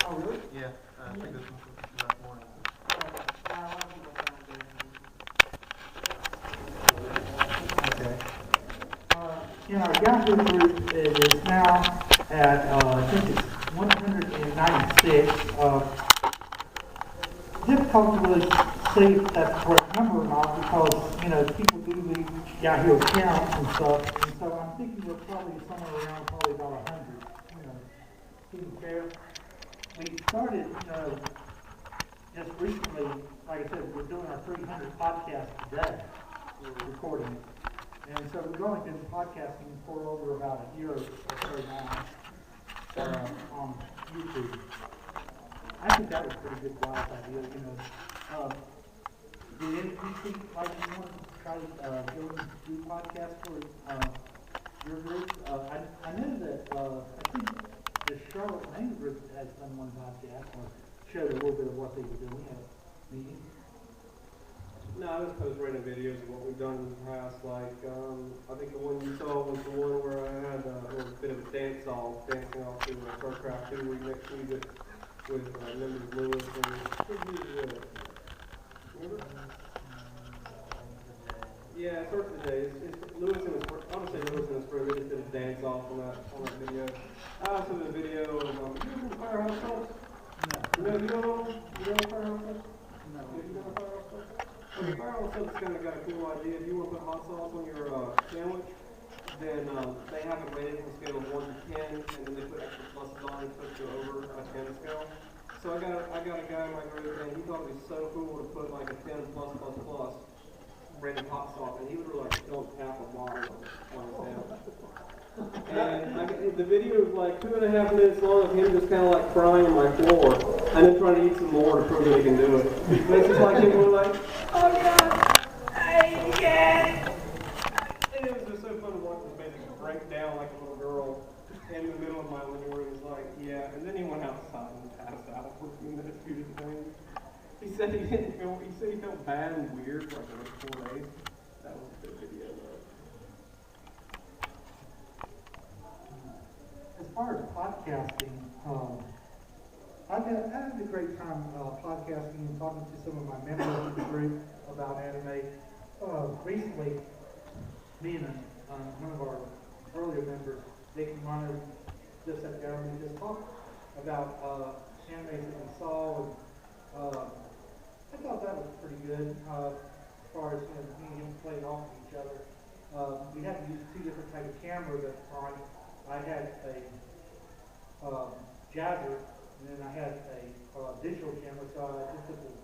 Oh, really? Yeah, I think this one was last morning. Okay. Our Yahoo group is now at, I think it's 196. Difficult to really say if that's the correct number or not because, people do leave Yahoo accounts and stuff. And so I'm thinking we're probably somewhere around probably about 100, to be fair. We started, just recently, like I said, we're doing our 300 podcast today. We're recording it. And so we've only been podcasting for over about a year or so now on YouTube. I think that was a pretty good wise idea, Did any of you think like you want to try to go and do podcasts for your group? I know that I think the Charlotte Lane group has done one podcast or showed a little bit of what they were doing at a meeting. No, I just post random videos of what we've done in the past. Like, I think the one you saw was the one where I had a little bit of a dancing off to StarCraft 2 remix music with members of Lewis and remember? Yeah, it starts today. It's Lewis and his friend. I would say Lewis and his friend. They just did a dance off on that video. I also did a video of you know the Firehouse Subs? No. You know the Firehouse Subs? No. You know the Firehouse Subs? Okay, Firehouse Subs kind of got a cool idea. If you want to put hot sauce on your sandwich, then they have it rated on a scale of 1 to 10, and then they put extra pluses on it to over a 10 scale. So I got a guy in my group, and he thought it was so cool to put like a 10 plus plus plus rated hot sauce, and he would like fill half a bottle on his sandwich. And the video was like 2.5 minutes long of him just kind of like crying on my floor, and then trying to eat some more to prove that he can do it. And it's just like him going like, oh God, I can't. And it was just so fun to watch this basically break down like a little girl in the middle of my living room. He was like, yeah, and then he went outside and passed out for a few minutes due to the pain. He said he felt bad and weird for like the next 4 days. That was a good video though. As far as podcasting, I had a great time podcasting and talking to some of my members of the group about anime. Recently, me and one of our earlier members, Nick and Mono, just sat down and we just talked about animes that we saw, and I thought that was pretty good as far as me and him playing off of each other. We had to use 2 different types of cameras at the time. I had a Jazzer, and then I had a digital camera, so I just put the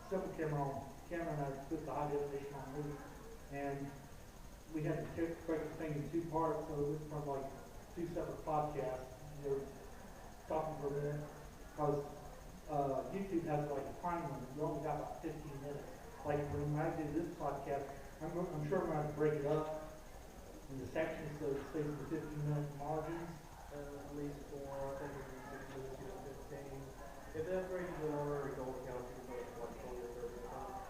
simple camera on camera, and I put the high definition on me. And we had to break the thing in 2 parts, so it was from like 2 separate podcasts. They were talking for a minute, because YouTube has like a time limit. You only got about 15 minutes. Like when I do this podcast, I'm sure I'm going to break it up into sections so it stays in 15-minute margins. At least 4, I think it was 15. If that's rated in order, it don't count you can put like 20 or 30 times.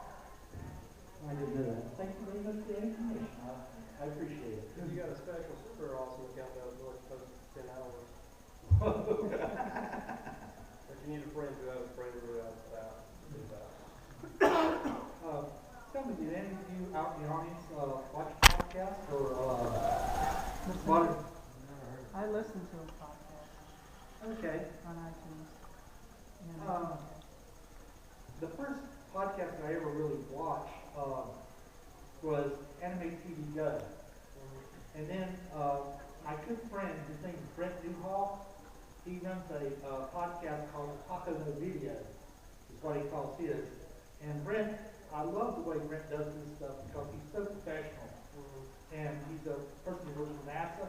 I didn't know that. Thank you very much for the information. I appreciate it. Because you got a special super awesome account that was only supposed to 10 hours. But you need a friend who has a friend who has that. Tell me, did any of you out in the audience watch podcasts or I listen to a podcast Okay. on iTunes. The first podcast I ever really watched was Anime TV Go. And then my good friend, his name is Brent Newhall, he runs a podcast called Taco No Video, is what he calls his. And Brent, I love the way Brent does this stuff because he's so professional. And he's a person who works for NASA.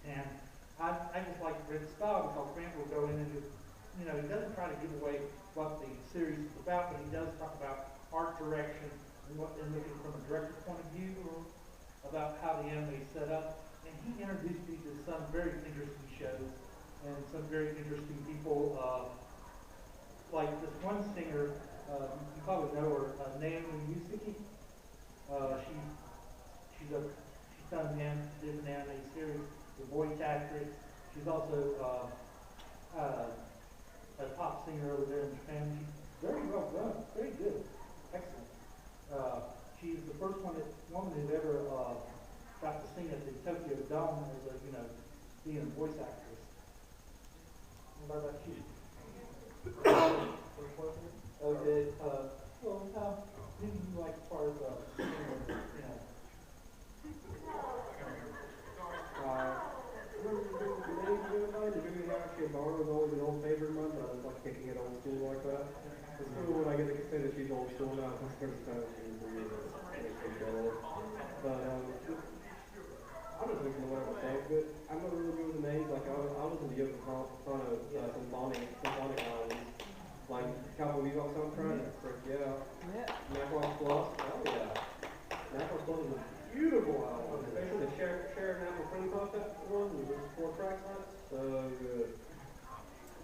And I just like Brent's style because Brent will go in and just, he doesn't try to give away what the series is about, but he does talk about art direction and what they're looking from a director's point of view about how the anime is set up. And he introduced me to some very interesting shows and some very interesting people, like this one singer, you probably know her, Naomi Yusiki. She's done different anime series, The Voice Actress. She's also a top singer over there in Japan. She's very well done, very good, excellent. She's the first woman who ever got to sing at the Tokyo Dome as a, being a voice actress. What about you? Okay, who do you like as far as singing, The Junior High Barn was always an old favorite of mine, but I was like kicking it old school like that. It's cool when I get to say that she's old school now, because the first time she was really But I was looking at whatever sounds good. I'm not really good with the names. Like I was in the Yoko Kano symphonic albums, like Cowboy Bebop soundtrack. Frick yeah. Macross Plus. Oh yeah. Macross Plus is a beautiful album, especially the Sharon Apple Cream Puff one with the 4 tracks on it. So good.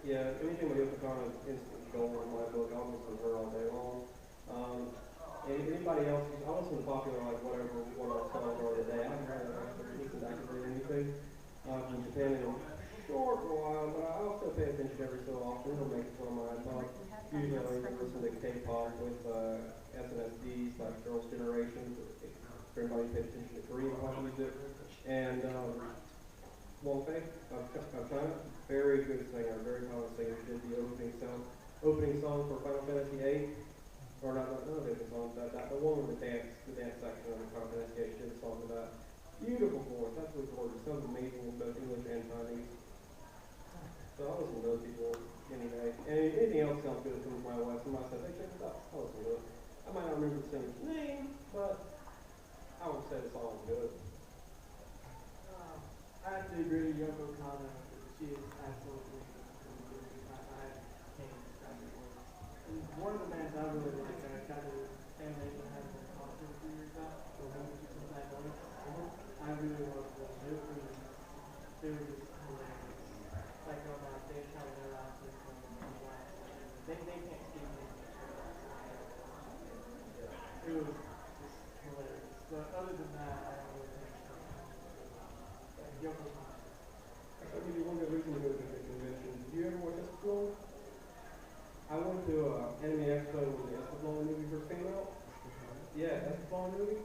Yeah, anything with Yoko Kano is instant gold in my book. I'll listen to her all day long. Anybody else? I listen to popular like whatever one of our songs are today. I haven't listened actively to anything from Japan in a short while, but I also pay attention every so often. It'll make it to my mind. Like usually I listen to K-pop with SNSD, like Girls' Generation. For anybody who pays attention to Korean pop music, and Wong Fei of China, very good singer, very talented singer. She did the opening song for Final Fantasy VIII. Or not the opening song, but the one with the dance section of the Final Fantasy VIII. She did a song for that. Beautiful voice, absolutely gorgeous. Sounds amazing in both English and Chinese. So I listen to those people any day. And anything else sounds good that comes my way. Somebody says, hey, check this out. I'll listen to it. I might not remember the singer's name, but I would say the song is good. I have to agree with Yoko Kano. She is absolutely amazing. I can't describe it words. And one of the bands I really like, I kind of animation has a concert a few years back, so maybe just some back on it. I really love them. They were just hilarious. Like on that, they kind of their last thing from the last. They can't speak English. It was just hilarious. But other than that, I don't really think so. Yoko Kano. I'll give you one good reason to go to the convention. Did you ever watch Escaflowne? I went to Anime Expo when the Escaflowne movie first came out. Yeah, Escaflowne movie.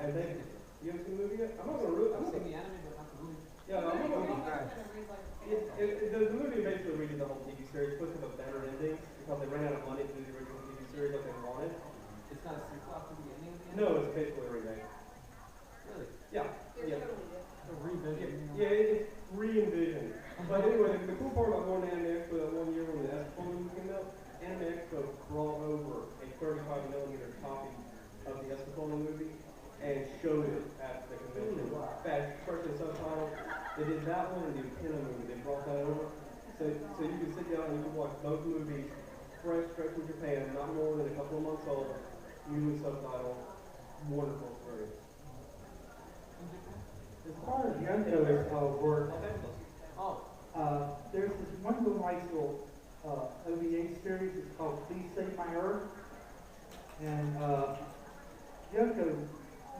And then, you haven't seen the movie yet? I'm not gonna I've seen the anime, but not the movie. Yeah, I'm not gonna the movie basically reads the whole TV series, puts them a better ending because they ran out of money to do the original TV series like they wanted. It's not a sequel to the ending of the anime? No, it's basically a remake. Really? Yeah. Yeah. A revision. Yeah, it's re-envisioned. But anyway, the cool part about going to Anime Expo that one year when the Escaflowne movie came out, Anime Expo brought over a 35mm copy of the Escaflowne movie and showed it at the convention. First in subtitle. They did that one and the Pena movie. They brought that over. So you can sit down and you can watch both movies fresh from Japan, not more than a couple of months old, newly subtitled. Wonderful experience. As far as Yonko's work, Oh. there's this one little nice little OVA series. It's called Please Save My Earth. And Yoko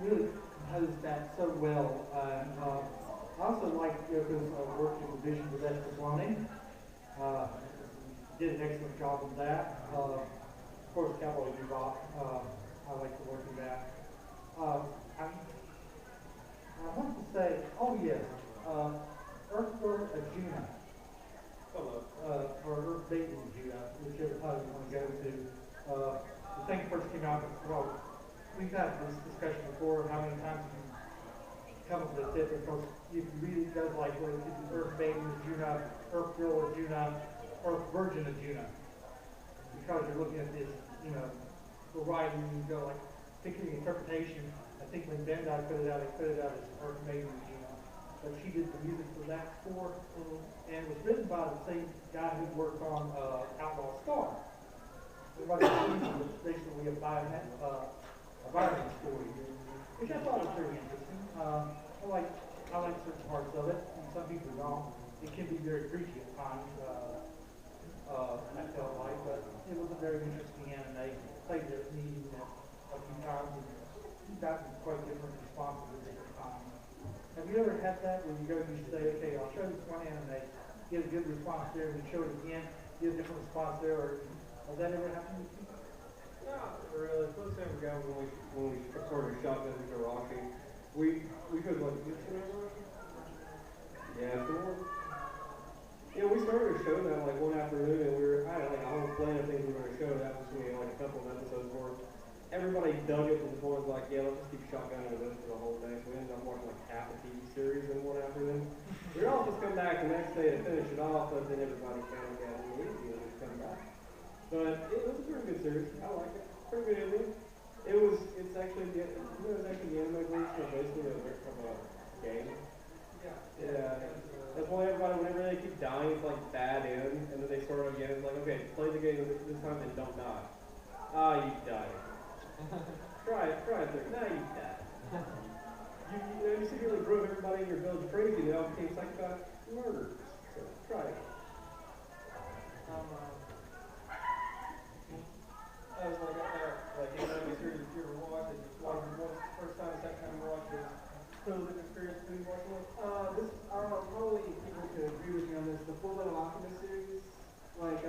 really composed that so well. I also like Yoko's work in the Vision of Escaflowne. Did an excellent job with that. Of course, Cowboy Bebop. I like the work of that. I want to say, oh yes, Earthworm Ajuna, or Earth Dayton Ajuna, whichever title you want to go to. The thing first came out, well, we've had this discussion before, how many times you come up with a tip, because if you read it, does like, well, it's Earth Baby Ajuna, Earth Girl Ajuna, Earth Virgin Ajuna, because you're looking at this, variety, and you go like, picking the interpretation. I think when Bandai put it out as Earth Maiden Ajuna, but she did the music for that score, and it was written by the same guy who worked on Outlaw Star. It was basically a environment story, which I thought was pretty interesting. I like certain parts of it, and some people don't. It can be very preachy at times, I felt like, but it was a very interesting anime. Played their meeting a few times, and got quite different responses at different times. Have you ever had that where you go and you say, okay, I'll show this one anime, get a good response there, and we show it again, get a different response there, or has that ever happened with you? Not really. For the same guy when we started shotgun to Rocky, we could like yeah, so yeah, we started a show that like one afternoon, and I had like a whole plan of things we were gonna show. That was gonna be like a couple of episodes worth. Everybody dug it to the point of like, yeah, let's just keep shotgunning this for the whole day. So we ended up watching like half a TV series in one afternoon. We'd all just come back the next day to finish it off, but then everybody kind of got lazy and just come back. But it was a pretty good series. I like it. Pretty good ending. It's actually the anime version of basically of a game. Yeah. That's why everybody, whenever they keep dying, it's like bad end, and then they start again. It's like, okay, play the game this time and don't die. Ah, you died. try it through. Now you died. You secretly drove everybody in your village crazy, and they all became psychopath murderers. So try it. I was like anime series if you ever watched it, just watch it once, first time, second time you watch it, totally different experience when you watch it. I don't know, probably people could agree with me on this, the Full Metal Alchemist series, like,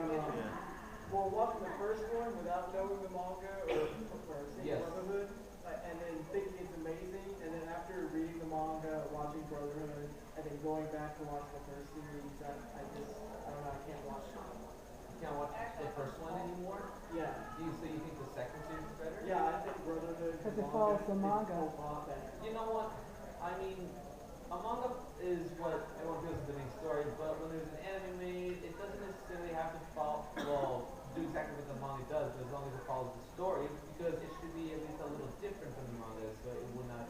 well, watching the first one without knowing the manga or seeing Brotherhood, and then thinking it's amazing, and then after reading the manga, watching Brotherhood, and then going back to watch the first series, I don't know, I can't watch it. You can't watch the first one anymore? Yeah. So you think the second series is better? Yeah, I think Brotherhood Because it follows the manga. is a lot better. You know what? I mean, a manga is what everyone feels is the main story, but when there's an anime made, it doesn't necessarily have to do exactly what the manga does, but as long as it follows the story, because it should be at least a little different from the manga, so it would not,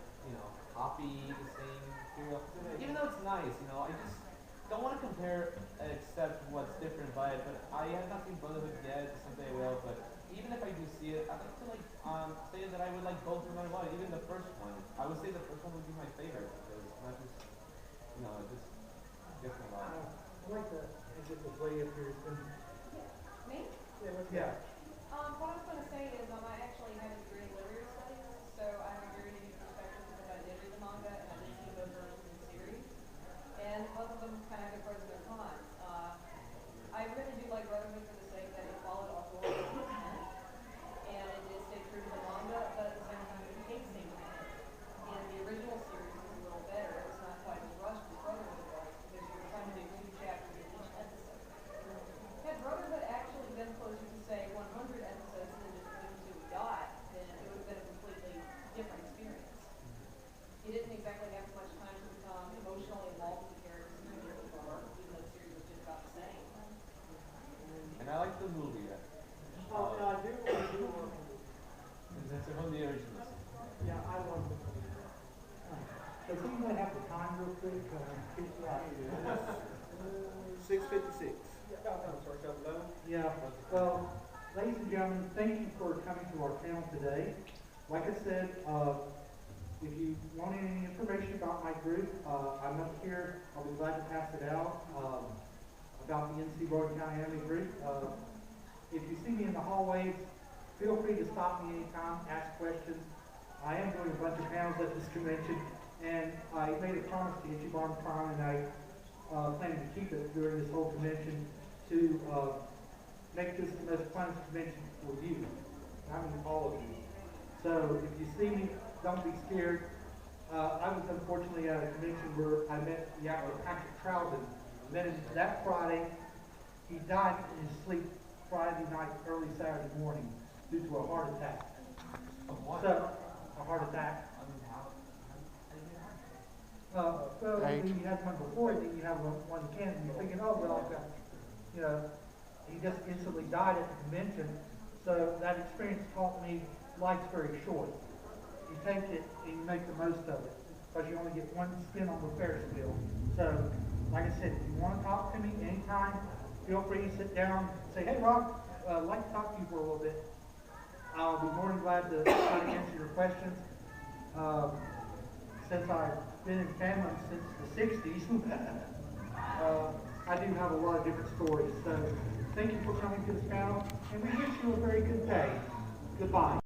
copy the same thing. Even though it's nice, I just don't want to compare and accept what's different by it, but I have not seen Brotherhood yet. Someday I will, but even if I do see it, I'd like to say that I would like both no matter what. Even the first one, I would say the first one would be my favorite because it's not just, it's just different about it. I like that. It's just a way up here. Me? Yeah. What I was going to say is I actually have a degree in literary studies, so I have a very unique perspective because I did read the manga and I did see both versions of the series. And both of them kind of have pros and their cons. I really do like Brotherhood for the sake that it followed all four of the extent, and it did stay true to the manga, but at the same time the pacing in the original series was a little better. It was not quite as rushed as Brotherhood was because you were trying to do 2 chapters in each episode. Had Brotherhood actually been closer to say 100 episodes and then just moved to a dot, then it would have been a completely different experience. You didn't exactly have as much time to become emotionally involved with the characters as you did before, even though the series was just about the same. And I like the movie. Oh, no, I do love the movie. It's from the originals. Yeah, I love the movie. Does anyone have the time real quick? 6:56. Yeah, well, ladies and gentlemen, thank you for coming to our panel today. Like I said, if you want any information about my group, I'm up here. I'll be glad to pass it out about the NC Rowan County Anime Group. If you see me in the hallways, feel free to stop me anytime, ask questions. I am doing a bunch of panels at this convention, and I made a promise to Ichiban Con, and I plan to keep it during this whole convention to make this the most fun convention for you. I mean all of you. So if you see me, don't be scared. I was unfortunately at a convention where I met the actor Patrick Troughton. Met him that Friday. He died in his sleep Friday night, early Saturday morning due to a heart attack. Of what? So, a heart attack. I mean, how did it happen? Well, when you had one before, then you have one again, and you're thinking, oh, well, he just instantly died at the convention. So that experience taught me life's very short. You take it and you make the most of it, because you only get one spin on the Ferris wheel. So, like I said, if you want to talk to me anytime, feel free to sit down, say, hey, Rob, I'd like to talk to you for a little bit. I'll be more than glad to try to answer your questions. Since I've been in fandom since the 60s, I do have a lot of different stories. So thank you for coming to this panel, and we wish you a very good day. Goodbye.